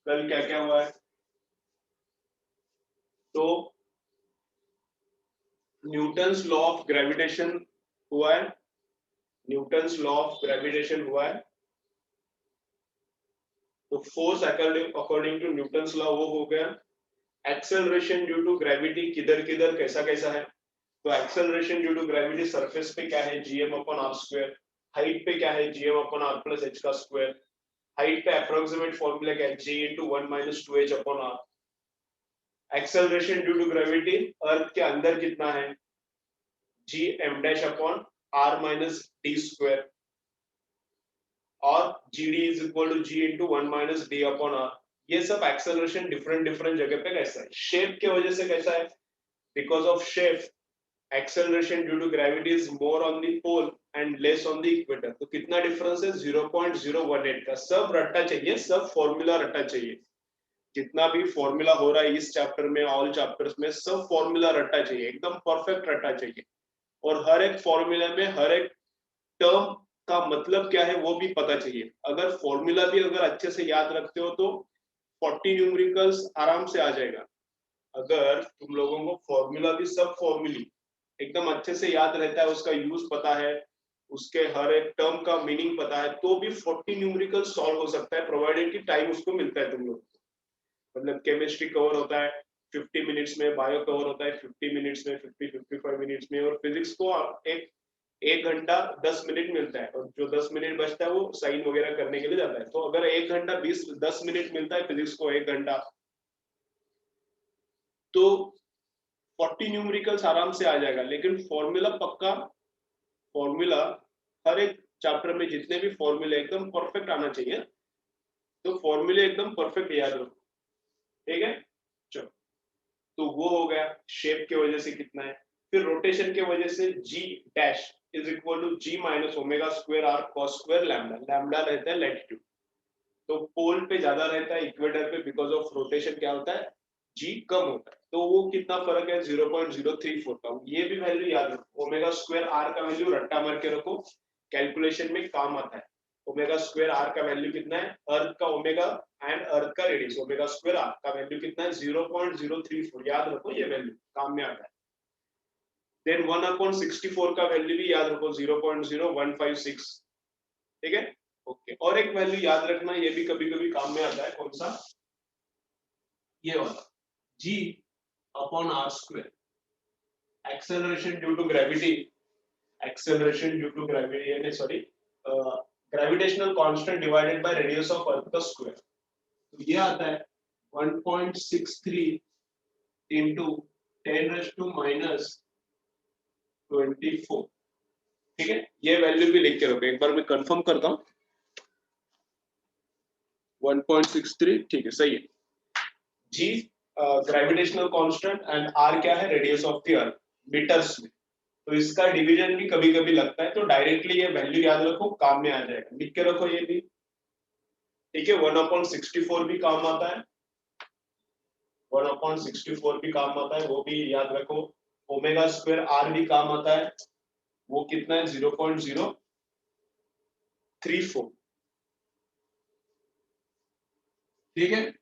कल क्या क्या हुआ है? तो न्यूटन्स लॉ ऑफ ग्रेविटेशन हुआ है, न्यूटन्स लॉ ऑफ ग्रेविटेशन हुआ है। तो force according to Newton's law वो हो गया। एक्सेलरेशन ड्यू टू ग्रेविटी किधर किधर कैसा कैसा है? तो acceleration due to gravity surface पे क्या है, gm upon R square. Height पे क्या है, gm upon R plus H का स्क्वायर। हाइट पे अप्रोक्सीमेट फॉर्मूला क्या है, g into 1 minus 2h upon R. Acceleration due to gravity earth के अंदर कितना है, g m dash upon r minus D square, और gd is equal to g into 1 minus D upon R. ये सब acceleration different different जगह पे कैसा है, शेप के वजह से कैसा है, because of shape acceleration due to gravity is more on the pole and less on the equator। तो कितना डिफरेंस है, 0.018 का। सब रट्टा चाहिए, सब फॉर्मूला रट्टा चाहिए। जितना भी फॉर्मूला हो रहा है इस चैप्टर में, ऑल चैप्टर्स में, सब फॉर्मूला रट्टा चाहिए, एकदम परफेक्ट रट्टा चाहिए। और हर एक फॉर्मूला में हर एक टर्म का मतलब क्या है वो भी पता चाहिए। अगर फॉर्मूला भी अगर अच्छे से याद रखते हो तो 40 न्यूमेरिकल्स आराम से आ जाएगा। अगर तुम लोगों को फॉर्मूला भी सब फॉर्मूली एकदम अच्छे से याद रहता है, उसका यूज पता है, उसके हर एक टर्म का मीनिंग पता है, तो भी 40 न्यूमेरिकल सॉल्व हो सकता है, प्रोवाइडेड कि टाइम उसको मिलता है तुम लोग को। मतलब केमिस्ट्री कवर होता है 50 मिनट्स में, बायो कवर होता है 50 मिनट्स में, 50-55 मिनट्स में, और फिजिक्स को एक घंटा 10 मिनट मिलता है, और जो 10 मिनट बचता है वो साइन वगैरह करने के लिए जाता है। तो अगर 1 घंटा 10 मिनट मिलता है फिजिक्स को, 1 घंटा, तो 40 न्यूमेरिकल्स आराम से आ जाएगा। लेकिन फॉर्मूला पक्का, फॉर्मूला हर एक चैप्टर में जितने भी फॉर्मूले एकदम परफेक्ट आना चाहिए। तो फॉर्मूले एकदम परफेक्ट याद रखो, ठीक है। चलो, तो वो हो गया शेप के वजह से कितना है। फिर रोटेशन के वजह से g dash is equal to g minus omega square R cos square lambda. Lambda रहता है लैटिट्यूड, तो पोल पे ज्यादा रहता है, इक्वेटर पे बिकॉज ऑफ रोटेशन क्या होता है, g कम होता है। तो वो कितना फर्क है, 0.034 का। ये भी वैल्यू याद रखो। ओमेगा स्क्वायर आर का वैल्यू रट्टा मार के रखो, कैलकुलेशन में काम आता है। ओमेगा स्क्वायर आर का वैल्यू कितना है, अर्थ का ओमेगा एंड अर्थ का रेडियस, ओमेगा स्क्वायर आर का वैल्यू कितना है, 0.034। याद रखो, ये वैल्यू काम में आता है। देन 1/64 का वैल्यू भी याद रखो, 0.0156, ठीक है। ओके, और एक वैल्यू याद रखना, ये भी कभी कभी काम में आता है, कौन सा, ये वाला, g upon R square. Acceleration due to gravity, acceleration due to gravity यानी sorry gravitational constant divided by radius of earth का स्क्वायर। तो ये आता है 1.63 into 10⁻⁻²4, ठीक है। ये वैल्यू भी लिख के रखो, एक बार मैं कंफर्म करता हूँ। 1.63, ठीक है, सही है। G gravitational constant and R क्या है, radius of the earth metres में। तो इसका डिवीजन भी कभी कभी लगता है, तो डायरेक्टली ये वैल्यू याद रखो, काम में आ जाएगा, लिख के रखो ये भी, ठीक है। 1/64 भी काम आता है, 1/64 भी काम आता है, वो भी याद रखो। ओमेगा स्क्वायर आर भी काम आता है, वो कितना है, 0.034, ठीक है।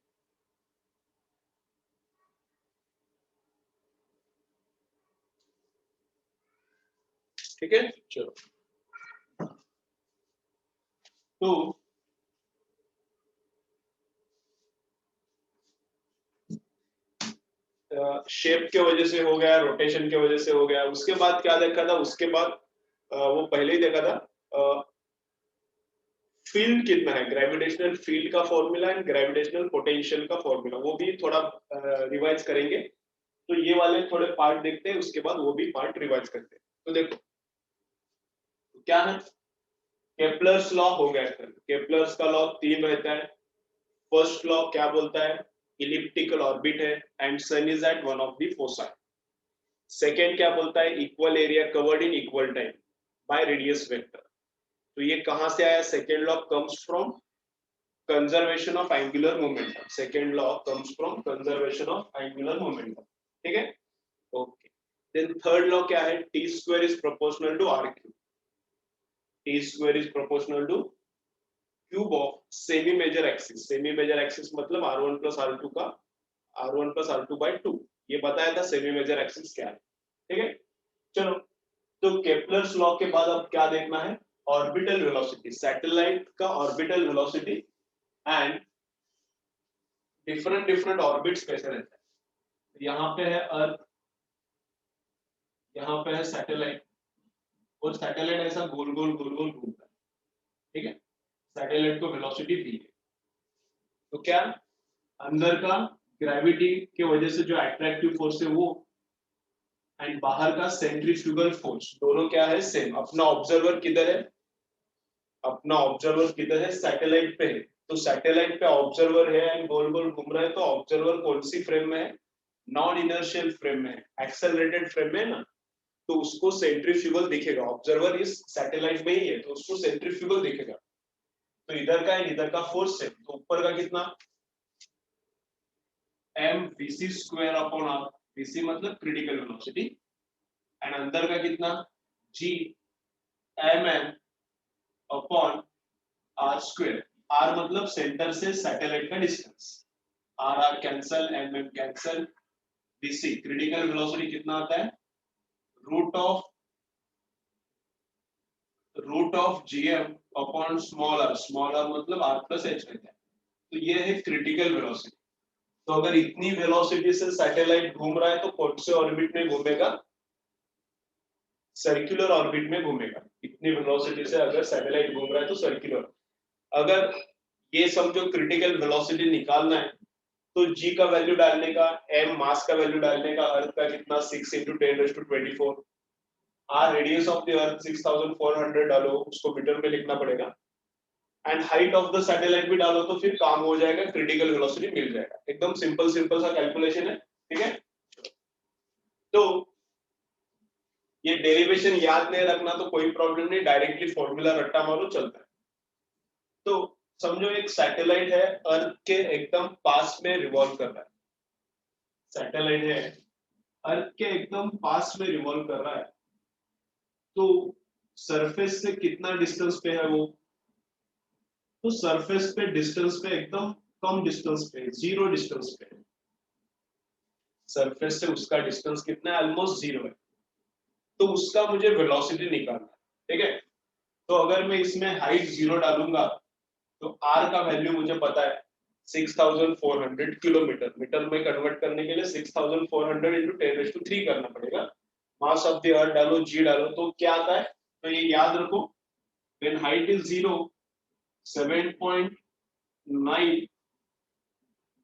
ठीक है, चलो। तो शेप के वजह से हो गया, रोटेशन के वजह से हो गया। उसके बाद क्या देखा था, उसके बाद वो पहले ही देखा था, फील्ड कितना है, ग्रेविटेशनल फील्ड का फॉर्मूला एंड ग्रेविटेशनल पोटेंशियल का फॉर्मूला, वो भी थोड़ा रिवाइज करेंगे। तो ये वाले थोड़े पार्ट देखते हैं, उसके बाद वो भी पार्ट रिवाइज करते हैं। तो देखो क्या है, केपलर्स लॉ हो गया। केपलर्स का लॉ 3 रहता है। फर्स्ट लॉ क्या बोलता है, इलिप्टिकल ऑर्बिट है and sun is at one of the foci. Second क्या बोलता है, equal area covered in equal time by radius vector. तो ये कहां से आया, second law comes from conservation of angular momentum. Second law comes from conservation of angular momentum, ठीक है। ओके, देन थर्ड लॉ क्या है, T square is proportional to R cube. T square is proportional to cube of semi major axis. Semi major axis मतलब r1 plus r2 का r1 plus r2 by 2, ये बताया था semi major axis क्या है। ठीक है, चलो तो केपलर्स लॉ के बाद अब क्या देखना है, ऑर्बिटल वेलोसिटी, सैटेलाइट का orbital velocity and different different orbits कैसे रहते हैं। यहाँ पे है अर्थ, यहाँ पे है सैटेलाइट, और सैटेलाइट ऐसा गोल गोल गोल गोल घूमता है। ठीक है, सैटेलाइट को वेलोसिटी दी है, तो क्या अंदर का ग्रेविटी के वजह से जो अट्रैक्टिव फोर्स है वो, एंड बाहर का सेंट्रीफ्यूगल फोर्स, दोनों क्या है सेम। अपना ऑब्जर्वर किधर है, अपना ऑब्जर्वर किधर है, सैटेलाइट पे है, तो सैटेलाइट पे ऑब्जर्वर है एंड गोल गोल घूम रहा है, तो ऑब्जर्वर कौन सी फ्रेम में है, नॉन इनर्शियल फ्रेम में है, एक्सेलरेटेड फ्रेम में है ना, तो उसको सेंट्रीफ्यूगल दिखेगा। ऑब्जर्वर इस सैटेलाइट में ही है तो उसको सेंट्रीफ्यूगल दिखेगा। तो इधर का इधर का फोर्स है, तो ऊपर का कितना m vc square upon r, vc मतलब क्रिटिकल वेलोसिटी, एंड अंदर का कितना g mm upon r square, r मतलब सेंटर से सैटेलाइट का distance, r cancel, mm cancel, vc critical velocity कितना आता है, root of gm upon small r मतलब r प्लस h रहता है, तो ये है क्रिटिकल वेलोसिटी। तो अगर इतनी वेलोसिटी से सैटेलाइट घूम रहा है तो कौन से ऑर्बिट में घूमेगा, सर्कुलर ऑर्बिट में घूमेगा। इतनी वेलोसिटी से अगर सैटेलाइट घूम रहा है तो सर्कुलर। अगर ये समझो क्रिटिकल वेलोसिटी निकालना है तो g का वैल्यू डालने का, m मास का वैल्यू डालने का, अर्थ का कितना 6 × 10⁻²4, r रेडियस ऑफ द अर्थ 6400 डालो, उसको मीटर में लिखना पड़ेगा, and height of the satellite भी डालो, तो फिर काम हो जाएगा, क्रिटिकल वेलोसिटी मिल जाएगा। एकदम सिंपल सिंपल सा कैलकुलेशन है। ठीक है, तो ये डेरिवेशन याद नहीं रखना तो कोई प्रॉब्लम नहीं, डायरेक्टली फॉर्मूला रट्टा मारो चलता है। तो समझो एक सैटेलाइट है, अर्थ के एकदम पास में रिवॉल्व कर रहा है, सैटेलाइट है अर्थ के एकदम पास में रिवॉल्व कर रहा है, तो सरफेस से कितना डिस्टेंस पे है वो, तो सरफेस पे डिस्टेंस पे एकदम कम डिस्टेंस पे, जीरो डिस्टेंस पे, सरफेस से उसका डिस्टेंस कितना है, ऑलमोस्ट जीरो है, तो उसका मुझे वेलोसिटी निकालना है। ठीक है, तो अगर मैं इसमें हाइट जीरो डालूंगा तो r का वैल्यू मुझे पता है 6400 किलोमीटर, मीटर में कन्वर्ट करने के लिए 6400 × 10⁻³ करना पड़ेगा। मास ऑफ द अर्थ डालो, g डालो, तो क्या आता है, तो ये याद रखो, when height is 0 7.9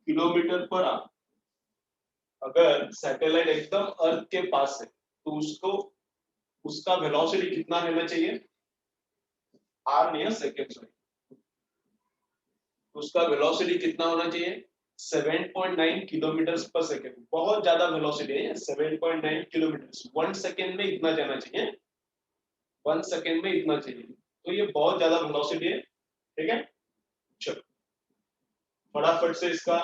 kilometre per hour, अगर सैटेलाइट एकदम अर्थ के पास है तो उसको उसका वेलोसिटी कितना रहना चाहिए, r नहीं है सेकंड, सॉरी, उसका वेलोसिटी कितना होना चाहिए 7.9 किलोमीटर पर सेकंड। बहुत ज्यादा वेलोसिटी है 7.9 किलोमीटर, 1 सेकंड में इतना जाना चाहिए, 1 सेकंड में इतना चाहिए, तो ये बहुत ज्यादा वेलोसिटी है। ठीक है, चलो फटाफट से इसका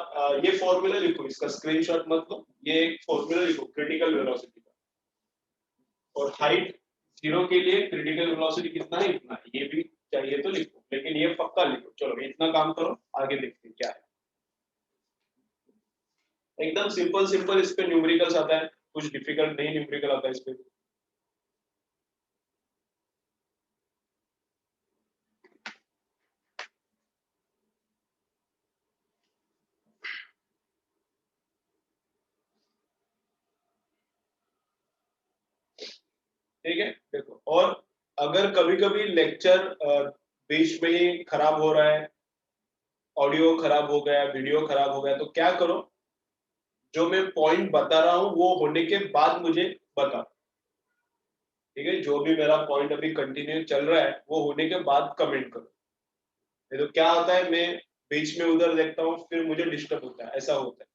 ये फॉर्मूला लिखो, इसका स्क्रीनशॉट मत लो, ये एक फॉर्मूला लिखो क्रिटिकल वेलोसिटी का, और हाइट जीरो के लिए क्रिटिकल वेलोसिटी कितना है, इतना, ये भी चाहिए तो लिखो, लेकिन ये पक्का लिखो। चलो इतना काम करो, आगे देखते हैं क्या है। एकदम सिंपल सिंपल इस पे न्यूमेरिकल्स आता है, कुछ डिफिकल्ट नहीं न्यूमेरिकल आता है इस पे। ठीक है, देखो, और अगर कभी कभी लेक्चर बीच में ही खराब हो रहा है, ऑडियो खराब हो गया, वीडियो खराब हो गया, तो क्या करो, जो मैं पॉइंट बता रहा हूँ वो होने के बाद मुझे बताओ। ठीक है, जो भी मेरा पॉइंट अभी कंटिन्यू चल रहा है वो होने के बाद कमेंट करो, नहीं तो क्या होता है, मैं बीच में उधर देखता हूँ फिर मुझे डिस्टर्ब होता है, ऐसा होता है।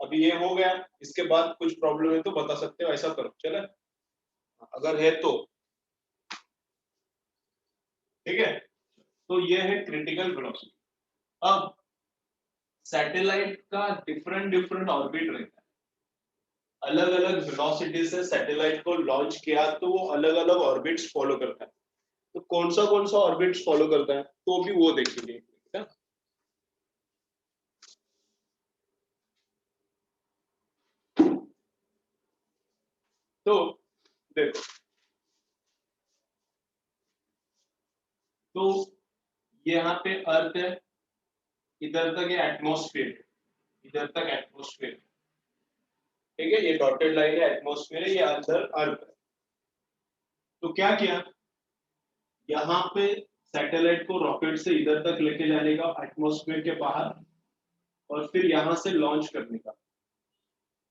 अभी ये हो गया, इसके बाद कुछ प्रॉब्लम है तो बता सकते हो, ऐसा करो, चले अगर है तो। ठीक है, तो ये है क्रिटिकल वेलोसिटी। अब सैटेलाइट का डिफरेंट डिफरेंट ऑर्बिट रहता है, अलग अलग वेलोसिटी से सैटेलाइट को लॉन्च किया तो वो अलग अलग ऑर्बिट्स फॉलो करता है। तो कौन सा ऑर्बिट्स फॉलो करता है तो भी वो देखेंगे, ठीक है। तो देखो, तो ये यहाँ पे अर्थ है, इधर तक ये एटमॉस्फेयर, इधर तक एटमॉस्फेयर, ठीक है, ये डॉटेड लाइन है एटमॉस्फेयर है, ये अंदर अर्थ है। तो क्या किया, यहाँ पे सैटेलाइट को रॉकेट से इधर तक लेके जाने का एटमॉस्फेयर के बाहर, और फिर यहाँ से लॉन्च करने का,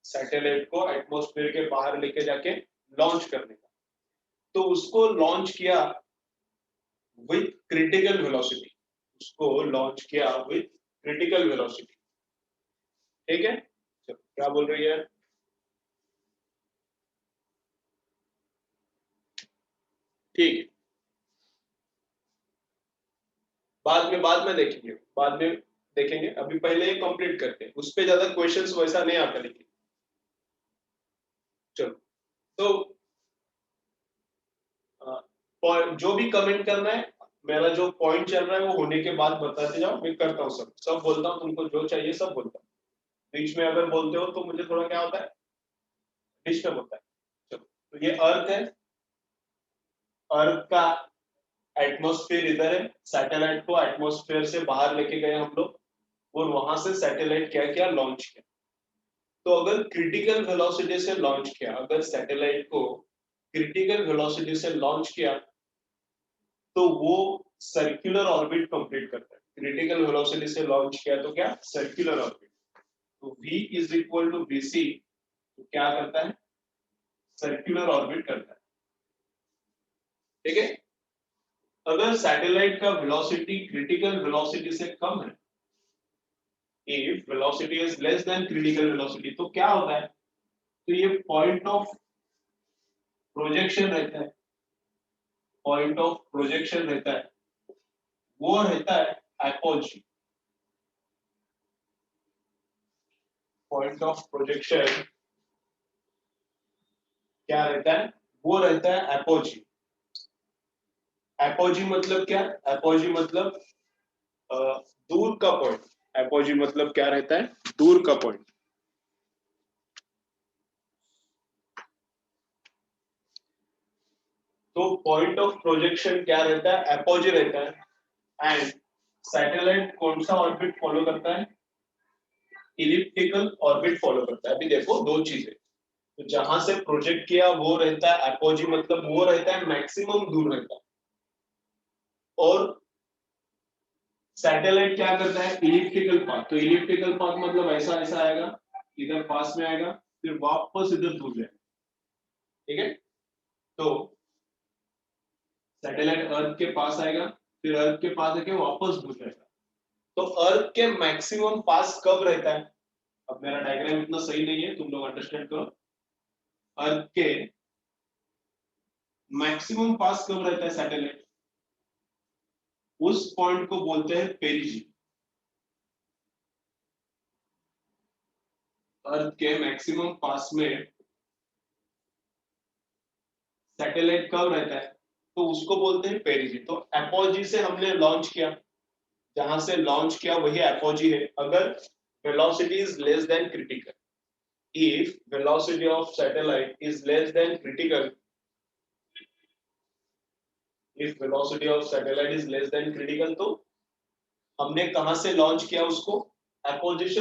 सैटेलाइट को एटमॉस्फेयर के बाहर लेके जाके लॉन्च करने का। तो उसको लॉन्च किया विथ क्रिटिकल वेलोसिटी, उसको लॉन्च किया विथ क्रिटिकल वेलोसिटी, ठीक है। चलो क्या बोल रही है, ठीक है, बाद में देखेंगे, बाद में देखेंगे, अभी पहले ये कंप्लीट करते हैं, उस पे ज्यादा क्वेश्चंस वैसा नहीं आता लेकिन। चलो, तो जो भी कमेंट करना है, मेरा जो पॉइंट चल रहा है वो होने के बाद बताते जाओ, मैं करता हूँ, सब बोलता हूँ, तुमको जो चाहिए सब बोलता हूँ। बीच में अगर बोलते हो तो मुझे थोड़ा क्या होता है, डिस्टर्ब होता है। चलो, तो ये अर्थ है, अर्थ का एटमॉस्फेयर इधर है, सैटेलाइट को एटमॉस्फेयर से बाहर लेके गए हम लोग, और वहां से सैटेलाइट क्या किया, लॉन्च किया। तो अगर क्रिटिकल वेलोसिटी से लॉन्च किया, अगर सैटेलाइट को क्रिटिकल वेलोसिटी से लॉन्च किया, तो वो सर्कुलर ऑर्बिट कंप्लीट करता है। क्रिटिकल वेलोसिटी से लॉन्च किया तो क्या, सर्कुलर ऑर्बिट। तो v is equal to vc, तो क्या करता है, सर्कुलर ऑर्बिट करता है, ठीक है। अगर सैटेलाइट का वेलोसिटी क्रिटिकल वेलोसिटी से कम है, if velocity is less than critical velocity, तो क्या होता है, तो ये पॉइंट ऑफ प्रोजेक्शन रहता है, पॉइंट ऑफ प्रोजेक्शन रहता है, वो रहता है एपोजी। पॉइंट ऑफ प्रोजेक्शन क्या रहता है, वो रहता है एपोजी। एपोजी मतलब क्या, एपोजी मतलब दूर का पॉइंट, एपोजी मतलब क्या रहता है, दूर का पॉइंट। तो पॉइंट ऑफ प्रोजेक्शन क्या रहता है, एपोजी रहता है। एंड सैटेलाइट कौन सा ऑर्बिट फॉलो करता है, इलिप्टिकल ऑर्बिट फॉलो करता है। अभी देखो दो चीजें, तो जहां से प्रोजेक्ट किया वो रहता है एपोजी, मतलब वो रहता है मैक्सिमम दूर रहता है, और सैटेलाइट क्या करता है, इलिप्टिकल पाथ। तो इलिप्टिकल पाथ मतलब ऐसा ऐसा आएगा, इधर पास में आएगा, फिर वापस इधर दूर जाएगा, ठीक है। तो सैटेलाइट अर्थ के पास आएगा, फिर अर्थ के पास आके वापस दूर जाएगा। तो अर्थ के मैक्सिमम पास कब रहता है, अब मेरा डायग्राम इतना सही नहीं है, तुम लोग अंडरस्टैंड करो। अर्थ के मैक्सिमम पास कब रहता है सैटेलाइट, उस पॉइंट को बोलते हैं पेरिजी। अर्थ के मैक्सिमम पास में सैटेलाइट कब रहता है, तो उसको बोलते हैं पेरिजी। तो एपोजी से हमने लॉन्च किया, जहां से लॉन्च किया वही एपोजी है। अगर velocity is less than critical, if velocity of satellite is less than critical, if velocity of satellite is less than critical, तो हमने कहां से लॉन्च किया उसको, एपोजी से,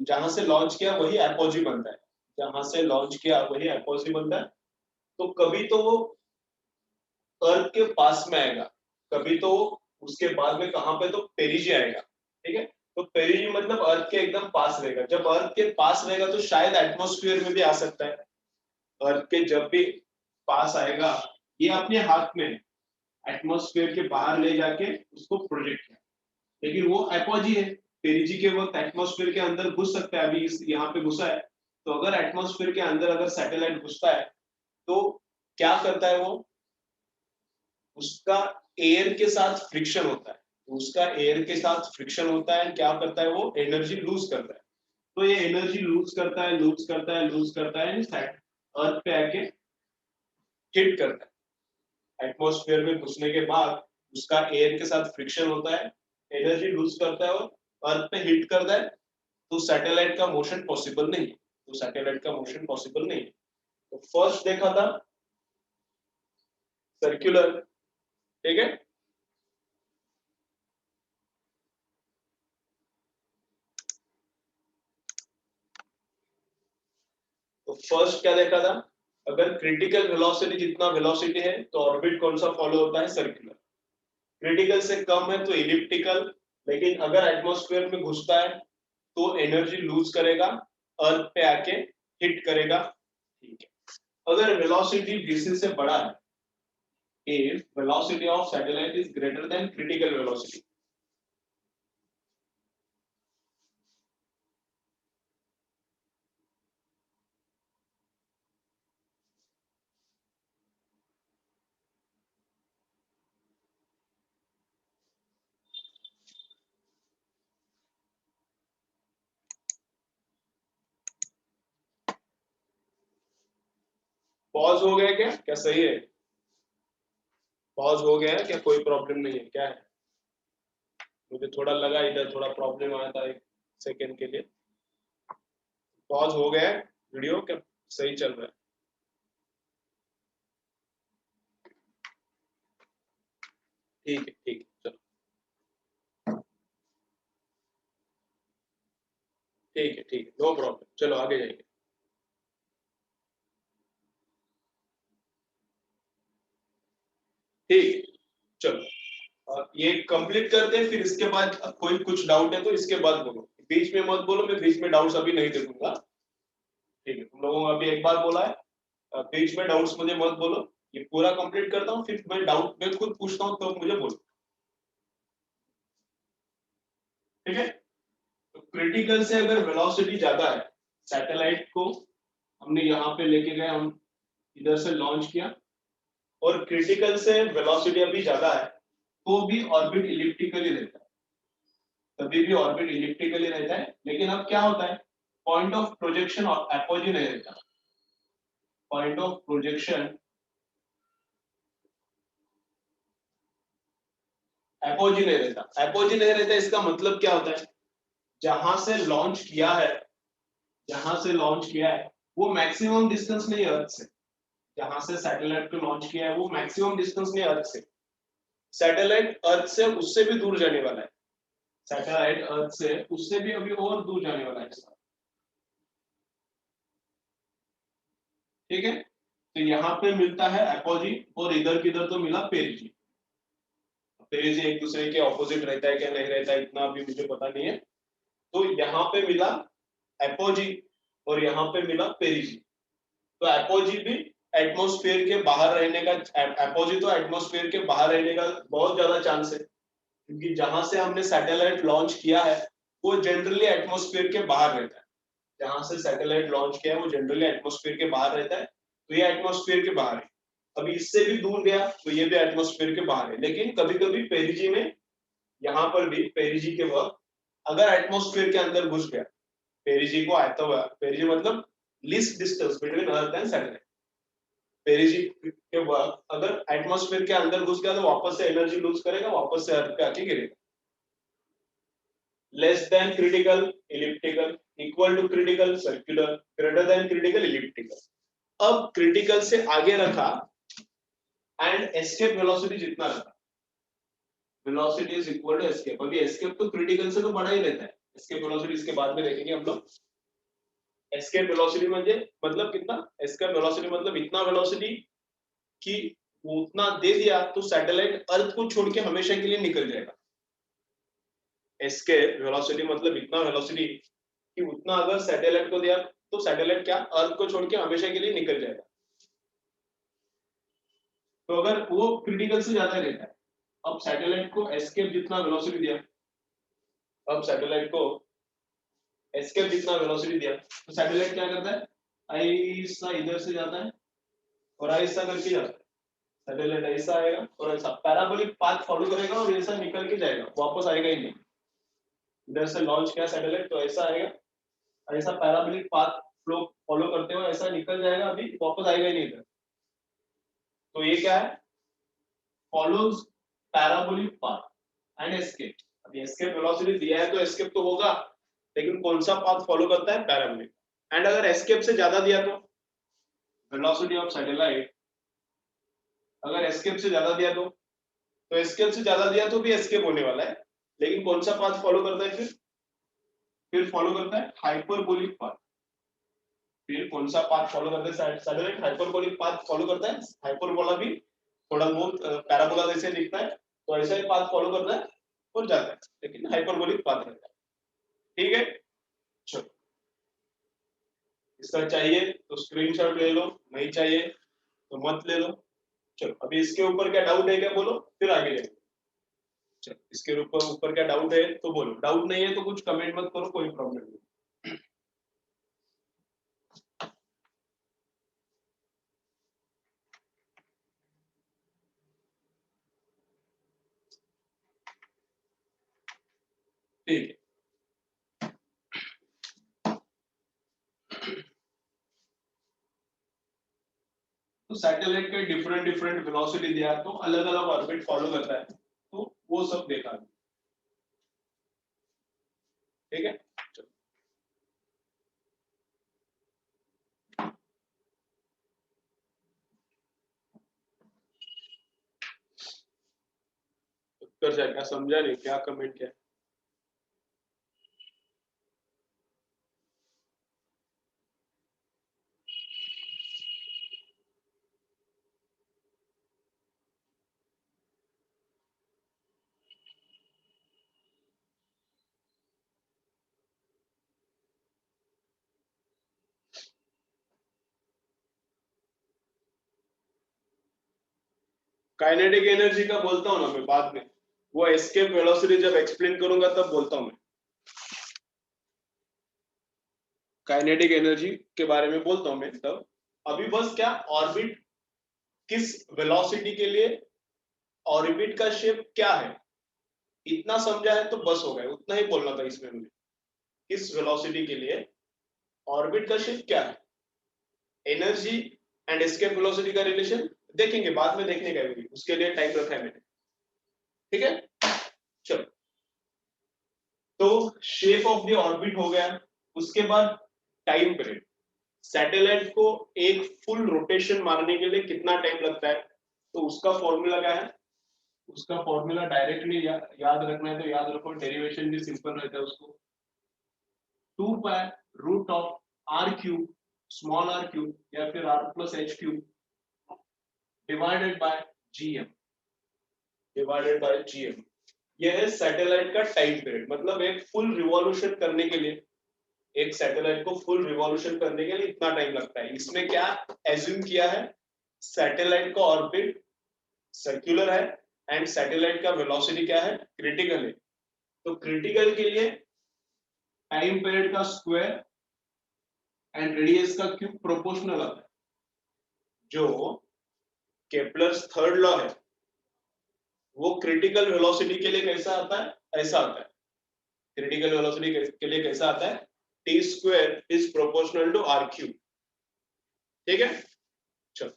जहां से लॉन्च किया वही एपोजी बनता है, जहां से लॉन्च किया वही एपोजी बनता है। तो कभी तो वो अर्थ के पास में आएगा, कभी तो उसके बाद में कहां पे, तो पेरिजी आएगा, ठीक है। तो पेरिजी मतलब अर्थ के एकदम पास रहेगा। जब अर्थ के पास रहेगा तो शायद एटमॉस्फेयर में भी आ सकता है, अर्थ के जब भी पास आएगा, ये अपने हाथ में एटमॉस्फेयर के बाहर ले जाके उसको प्रोजेक्ट किया, लेकिन वो एपोजी है। पेरिजी के वक्त एटमॉस्फेयर के अंदर घुस सकता है, अभी इस यहाँ पे घुसा है। तो अगर एटमॉस्फेयर के अंदर अगर सैटेलाइट घुसता है, तो क्या करता है वो, उसका एयर के साथ फ्रिक्शन होता है, तो उसका एयर के साथ फ्रिक्शन होता है, क्या करता है वो, एनर्जी लूज करता है। तो ये एनर्जी लूज करता है, लूज करता है, लूज करता है, अर्थ पे आके हिट करता है। एटमॉस्फेयर में घुसने के बाद उसका एयर के साथ फ्रिक्शन होता है, एनर्जी लूज करता है और अर्थ पे हिट करता है, तो सैटेलाइट का मोशन पॉसिबल नहीं है। तो सैटेलाइट का मोशन पॉसिबल नहीं है। तो फर्स्ट देखा था सर्कुलर, ठीक है। तो फर्स्ट क्या देखा था, अगर क्रिटिकल वेलोसिटी जितना वेलोसिटी है तो ऑर्बिट कौन सा फॉलो होता है, सर्कुलर। क्रिटिकल से कम है तो इलिप्टिकल, लेकिन अगर एटमॉस्फेयर में घुसता है तो एनर्जी लूज करेगा, अर्थ पे आके हिट करेगा, ठीक है। अगर वेलोसिटी vc से बड़ा है, if velocity of satellite is greater than critical velocity, pause हो गया क्या, क्या सही है, पॉज हो गया है क्या, कोई प्रॉब्लम नहीं है क्या है, मुझे थोड़ा लगा इधर थोड़ा प्रॉब्लम आया था एक सेकेंड के लिए। पॉज हो गया है वीडियो, क्या सही चल रहा है, ठीक है ठीक है, चलो ठीक है ठीक है, नो प्रॉब्लम, चलो आगे जाएंगे। ठीक है, चलो ये कंप्लीट करते हैं, फिर इसके बाद कोई कुछ डाउट है तो इसके बाद बोलो, बीच में मत बोलो, मैं बीच में डाउट्स अभी नहीं देखूंगा, ठीक है। तुम लोगों ने अभी एक बार बोला है, बीच में डाउट्स मुझे मत बोलो, ये पूरा कंप्लीट करता हूँ, फिर मैं डाउट मैं खुद पूछता हूँ तो मुझे बोलो, ठीक है। तो क्रिटिकल से अगर वेलोसिटी ज्यादा है, सैटेलाइट को हमने यहाँ पे लेके गए, हम इधर से लॉन्च किया, और क्रिटिकल से वेलोसिटी अभी ज्यादा है, तो भी ऑर्बिट इलिप्टिकली रहता है, तभी भी ऑर्बिट इलिप्टिकली रहता है, लेकिन अब क्या होता है, पॉइंट ऑफ प्रोजेक्शन और एपोजी नहीं रहता, पॉइंट ऑफ प्रोजेक्शन एपोजी नहीं रहता, एपोजी नहीं रहता, इसका मतलब क्या होता है, जहां से लॉन्च किया है, जहां से लॉन्च किया है वो मैक्सिमम डिस्टेंस नहीं है अर्थ से, जहां से सैटेलाइट को लॉन्च किया है वो मैक्सिमम डिस्टेंस नहीं है अर्थ से, सैटेलाइट अर्थ से उससे भी दूर जाने वाला है, सैटेलाइट अर्थ से उससे भी अभी और दूर जाने वाला है, ठीक है। तो यहाँ पे मिलता है एपोजी, और इधर किधर तो मिला पेरिजी, पेरिजी एक दूसरे के ऑपोजिट रहता है क्या नहीं रहता है इतना अभी मुझे पता नहीं है। तो यहाँ पे मिला एपोजी और यहाँ पे मिला पेरिजी, तो एपोजी भी एटमॉस्फेयर के बाहर रहने का, एपोजी तो एटमॉस्फेयर के बाहर रहने का बहुत ज्यादा चांस है, क्योंकि जहां से हमने सैटेलाइट लॉन्च किया है वो जनरली एटमॉस्फेयर के बाहर रहता है, जहां से सैटेलाइट लॉन्च किया है वो जनरली एटमॉस्फेयर के बाहर रहता है, तो ये एटमॉस्फेयर के बाहर है। अभी इससे भी दूर गया तो ये भी एटमॉस्फेयर के बाहर है, लेकिन कभी कभी पेरिजी में, यहाँ पर भी पेरिजी के वक्त अगर एटमॉस्फेयर के अंदर घुस गया, पेरिजी को आता हुआ, पेरिजी मतलब least distance between earth and satellite, पेरिजी के वक्त अगर एटमॉस्फेयर के अंदर घुस गया तो वापस से एनर्जी लूज करेगा, वापस से अर्थ पे आके गिरेगा। Less than critical elliptical, equal to critical circular, greater than critical elliptical. अब क्रिटिकल से आगे रखा एंड एस्केप वेलोसिटी जितना रखा, velocity is equal to escape, अभी एस्केप तो क्रिटिकल से तो बड़ा ही रहता है, एस्केप वेलोसिटी इसके बाद में देखेंगे हम लोग। एस्केप वेलोसिटी मतलब कितना, एस्केप वेलोसिटी मतलब इतना वेलोसिटी कि वो उतना दे दिया तो सैटेलाइट अर्थ को छोड़ के हमेशा के लिए निकल जाएगा। एस्केप वेलोसिटी मतलब इतना वेलोसिटी कि उतना अगर सैटेलाइट को दिया तो सैटेलाइट क्या अर्थ को छोड़ के हमेशा के लिए निकल जाएगा, तो अगर वो क्रिटिकल से ज्यादा रहता है, अब सैटेलाइट को एस्केप जितना वेलोसिटी दिया, अब सैटेलाइट को एस्केप जितना वेलोसिटी दिया तो सैटेलाइट क्या करता है, ऐसा इधर से जाता है और ऐसा करके जाता है, सैटेलाइट ऐसा आएगा और ऐसा पैराबोलिक पाथ फॉलो करेगा और ऐसा निकल के जाएगा, वापस आएगा ही नहीं। इधर से लॉन्च किया सैटेलाइट तो ऐसा आएगा, ऐसा पैराबोलिक पाथ फ्लो फॉलो करते हुए ऐसा निकल जाएगा, अभी वापस आएगा ही नहीं इधर। तो ये क्या है, follows parabolic path and escape. अब escape velocity दिया है तो escape तो होगा, लेकिन कौन सा path follow करता है? Parabolic. And अगर escape से ज्यादा दिया तो velocity of satellite, अगर escape से ज्यादा दिया तो escape से ज्यादा दिया तो भी escape होने वाला है, लेकिन कौन सा path follow करता है? फिर follow करता है hyperbolic path. फिर कौन सा पाथ फॉलो करते हैं? सैटेलाइट हाइपरबोलिक पाथ फॉलो करता है. हाइपरबोला भी थोड़ा बहुत पैराबोला जैसे दिखता है, तो ऐसा ही पाथ फॉलो करता है और जाता है, लेकिन हाइपरबोलिक पाथ रहता है. ठीक है, चलो इसका चाहिए तो स्क्रीनशॉट ले लो, नहीं चाहिए तो मत ले लो. चलो अभी इसके ऊपर क्या डाउट है क्या बोलो, फिर आगे जाएंगे. चलो इसके ऊपर क्या डाउट है तो बोलो, डाउट नहीं है तो कुछ कमेंट मत करो, कोई प्रॉब्लम नहीं. ठीक है, तो सैटेलाइट के डिफरेंट डिफरेंट वेलोसिटी दिया तो अलग अलग ऑर्बिट फॉलो करता है, तो वो सब देखा. ठीक है, चलो उत्तर जाए. क्या समझा नहीं, क्या कमेंट क्या? काइनेटिक एनर्जी का बोलता हूँ ना मैं बाद में, वो एस्केप वेलोसिटी जब एक्सप्लेन करूंगा तब बोलता हूँ मैं. काइनेटिक एनर्जी के बारे में बोलता हूँ मैं तब. अभी बस क्या ऑर्बिट किस वेलोसिटी के लिए, ऑर्बिट का शेप क्या है, इतना समझा है तो बस हो गया. उतना ही बोलना था इसमें मुझे. किस वेलोसिटी के लिए ऑर्बिट का शेप क्या है, एनर्जी एंड एस्केप वेलोसिटी का रिलेशन देखेंगे बाद में, देखने का भी उसके लिए टाइम रखा है मैंने. ठीक है, चलो तो शेप ऑफ द ऑर्बिट हो गया. उसके बाद टाइम पीरियड. सैटेलाइट को एक फुल रोटेशन मारने के लिए कितना टाइम लगता है, तो उसका फॉर्मूला क्या है? उसका फॉर्मूला डायरेक्टली याद रखना है तो याद रखो, डेरिवेशन भी सिंपल रहता है उसको. 2 pi root of R cube, small R cube या फिर R plus H cube divided by GM, divided by GM. यह है सैटेलाइट का टाइम पीरियड. मतलब एक फुल रिवॉल्यूशन करने के लिए, एक सैटेलाइट को फुल रिवॉल्यूशन करने के लिए इतना टाइम लगता है. इसमें क्या एज्यूम किया है? सैटेलाइट का ऑर्बिट सर्कुलर है एंड सैटेलाइट का वेलोसिटी क्या है? क्रिटिकल है. तो क्रिटिकल के लिए टाइम पीरियड का स्क्वायर एंड रेडियस का क्यूब प्रोपोर्शनल आता है. जो केप्लर्स थर्ड लॉ है वो क्रिटिकल वेलोसिटी के लिए कैसा आता है? ऐसा आता है. क्रिटिकल वेलोसिटी के लिए कैसा आता है? T square is proportional to R cube. ठीक है, चलो.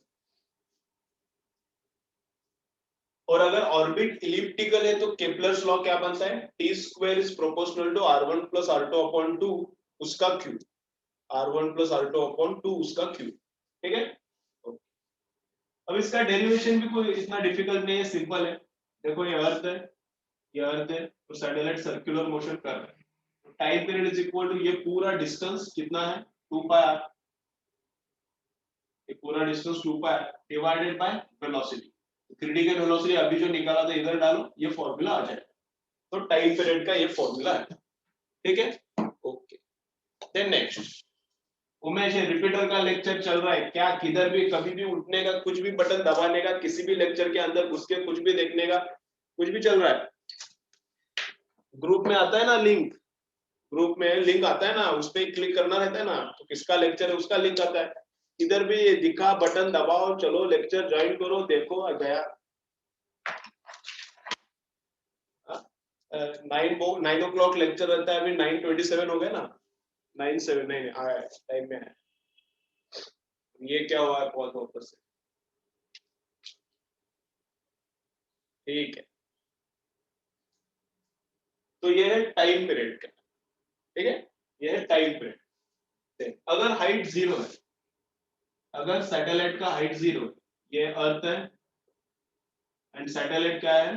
और अगर ऑर्बिट इलिप्टिकल है तो केप्लर्स लॉ क्या बनता है? T square is proportional to r1 plus r2 upon 2 उसका cube, r1 plus r2 upon 2 उसका क्यूब. ठीक है, अब इसका डेरिवेशन भी कोई इतना डिफिकल्ट नहीं है, सिंपल है. देखो ये अर्थ है, ये अर्थ है, तो सैटेलाइट सर्कुलर मोशन कर रहा है. तो time period is equal to ये पूरा डिस्टेंस कितना है? 2 पाई r. ये पूरा distance 2 pi divided by velocity. Critical velocity अभी जो निकाला था इधर डालो, ये फॉर्मूला आ जाएगा. तो टाइम पीरियड का ये फॉर्मूला है. ठीक है, okay. Then next, Umesh repeater का लेक्चर चल रहा है क्या? किधर भी कभी भी उठने का, कुछ भी बटन दबाने का, किसी भी लेक्चर के अंदर घुस के कुछ भी देखने का, कुछ भी चल रहा है. ग्रुप में आता है ना लिंक, ग्रुप में लिंक आता है ना, उस पर क्लिक करना रहता है ना, तो किसका लेक्चर है उसका लिंक आता है. इधर भी दिखा, बटन दबाओ, चलो लेक्चर ज्वाइन करो, देखो आ गया. 9 o'clock लेक्चर रहता है, अभी 9:27 हो गया ना. 9:07 नहीं आया टाइम में है. ये क्या हुआ है? कॉल वापस से ठीक है, तो ये है टाइम पीरियड का, ठीक है, ये है टाइम पीरियड। अगर हाइट 0 है, अगर सैटेलाइट का हाइट 0 है, ये अर्थ है एंड सैटेलाइट क्या है,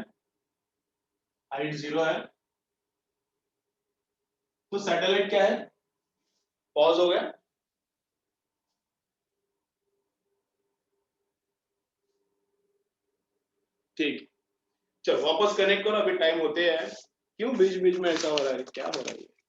हाइट 0 है, तो सैटेलाइट क्या है, पॉज हो गया। ठीक, चलो वापस कनेक्ट करो, अभी टाइम होते हैं, क्यों बीच बीच में ऐसा हो रहा है, क्या हो रहा है।